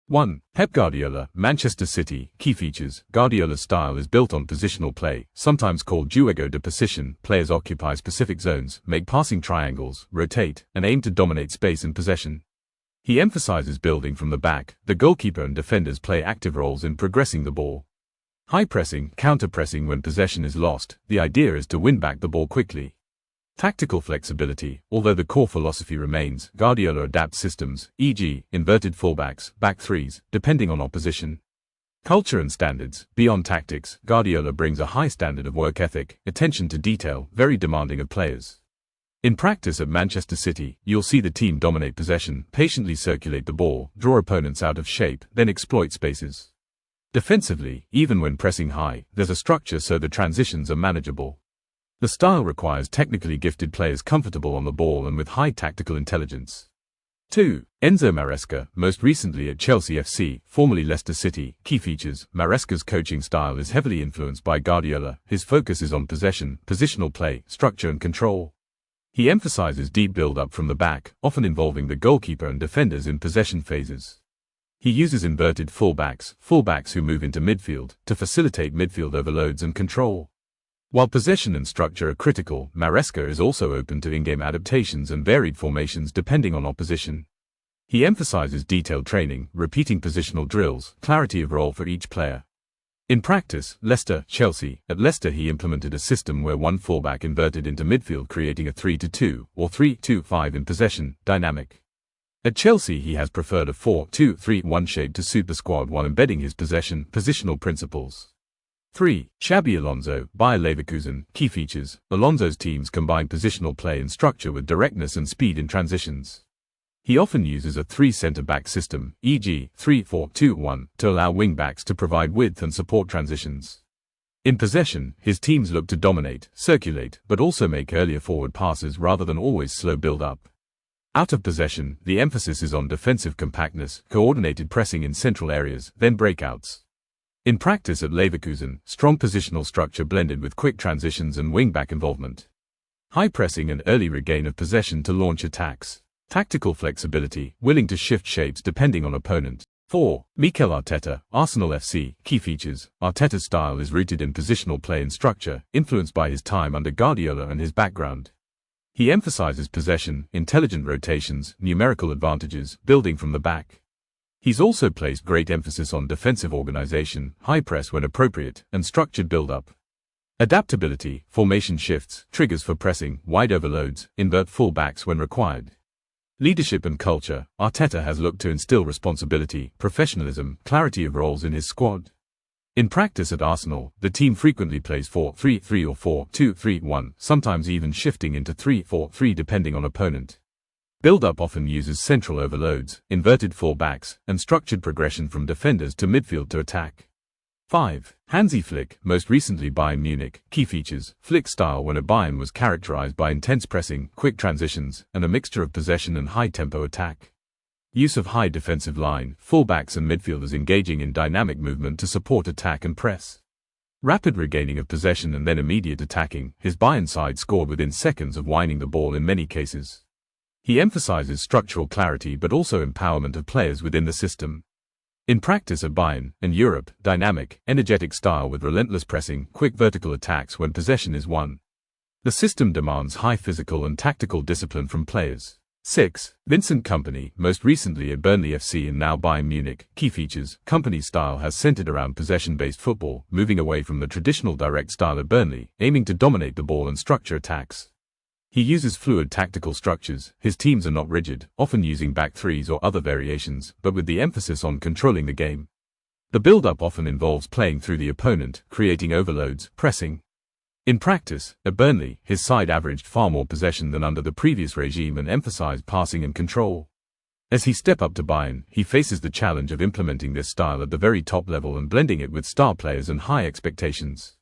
1. Pep Guardiola, Manchester City. Key features. Guardiola's style is built on positional play, sometimes called juego de position. Players occupy specific zones, make passing triangles, rotate, and aim to dominate space and possession. He emphasizes building from the back. The goalkeeper and defenders play active roles in progressing the ball. High pressing, counter-pressing when possession is lost. The idea is to win back the ball quickly. Tactical flexibility. Although the core philosophy remains, Guardiola adapts systems, e.g., inverted fullbacks, back threes, depending on opposition. Culture and standards. Beyond tactics, Guardiola brings a high standard of work ethic, attention to detail, very demanding of players. In practice at Manchester City, you'll see the team dominate possession, patiently circulate the ball, draw opponents out of shape, then exploit spaces. Defensively, even when pressing high, there's a structure so the transitions are manageable. The style requires technically gifted players comfortable on the ball and with high tactical intelligence. 2. Enzo Maresca, most recently at Chelsea FC, formerly Leicester City. Key features. Maresca's coaching style is heavily influenced by Guardiola. His focus is on possession, positional play, structure and control. He emphasizes deep build-up from the back, often involving the goalkeeper and defenders in possession phases. He uses inverted fullbacks who move into midfield, to facilitate midfield overloads and control. While possession and structure are critical, Maresca is also open to in-game adaptations and varied formations depending on opposition. He emphasizes detailed training, repeating positional drills, clarity of role for each player. In practice, Chelsea. At Leicester he implemented a system where one fullback inverted into midfield, creating a 3-2 or 3-2-5 in possession, dynamic. At Chelsea he has preferred a 4-2-3-1 shape to suit the squad while embedding his positional principles. 3. Xabi Alonso, Bayer Leverkusen. Key features. Alonso's teams combine positional play and structure with directness and speed in transitions. He often uses a 3 centre-back system, e.g., 3-4-2-1, to allow wing-backs to provide width and support transitions. In possession, his teams look to dominate, circulate, but also make earlier forward passes rather than always slow build-up. Out of possession, the emphasis is on defensive compactness, coordinated pressing in central areas, then breakouts. In practice at Leverkusen, strong positional structure blended with quick transitions and wing-back involvement. High pressing and early regain of possession to launch attacks. Tactical flexibility, willing to shift shapes depending on opponent. 4. Mikel Arteta, Arsenal FC. Key features. Arteta's style is rooted in positional play and structure, influenced by his time under Guardiola and his background. He emphasizes possession, intelligent rotations, numerical advantages, building from the back. He's also placed great emphasis on defensive organization, high press when appropriate, and structured build-up. Adaptability, formation shifts, triggers for pressing, wide overloads, invert full-backs when required. Leadership and culture. Arteta has looked to instill responsibility, professionalism, clarity of roles in his squad. In practice at Arsenal, the team frequently plays 4-3-3 or 4-2-3-1, sometimes even shifting into 3-4-3 depending on opponent. Build-up often uses central overloads, inverted full-backs, and structured progression from defenders to midfield to attack. 5. Hansi Flick, most recently Bayern Munich. Key features. Flick's style when at Bayern was characterized by intense pressing, quick transitions, and a mixture of possession and high-tempo attack. Use of high defensive line, full-backs and midfielders engaging in dynamic movement to support attack and press. Rapid regaining of possession and then immediate attacking. His Bayern side scored within seconds of winning the ball in many cases. He emphasizes structural clarity but also empowerment of players within the system. In practice at Bayern and Europe, dynamic, energetic style with relentless pressing, quick vertical attacks when possession is won. The system demands high physical and tactical discipline from players. 6. Vincent Kompany, most recently at Burnley FC and now Bayern Munich. Key features. Kompany's style has centered around possession-based football, moving away from the traditional direct style at Burnley, aiming to dominate the ball and structure attacks. He uses fluid tactical structures. His teams are not rigid, often using back threes or other variations, but with the emphasis on controlling the game. The build-up often involves playing through the opponent, creating overloads, pressing. In practice, at Burnley, his side averaged far more possession than under the previous regime and emphasized passing and control. As he steps up to Bayern, he faces the challenge of implementing this style at the very top level and blending it with star players and high expectations.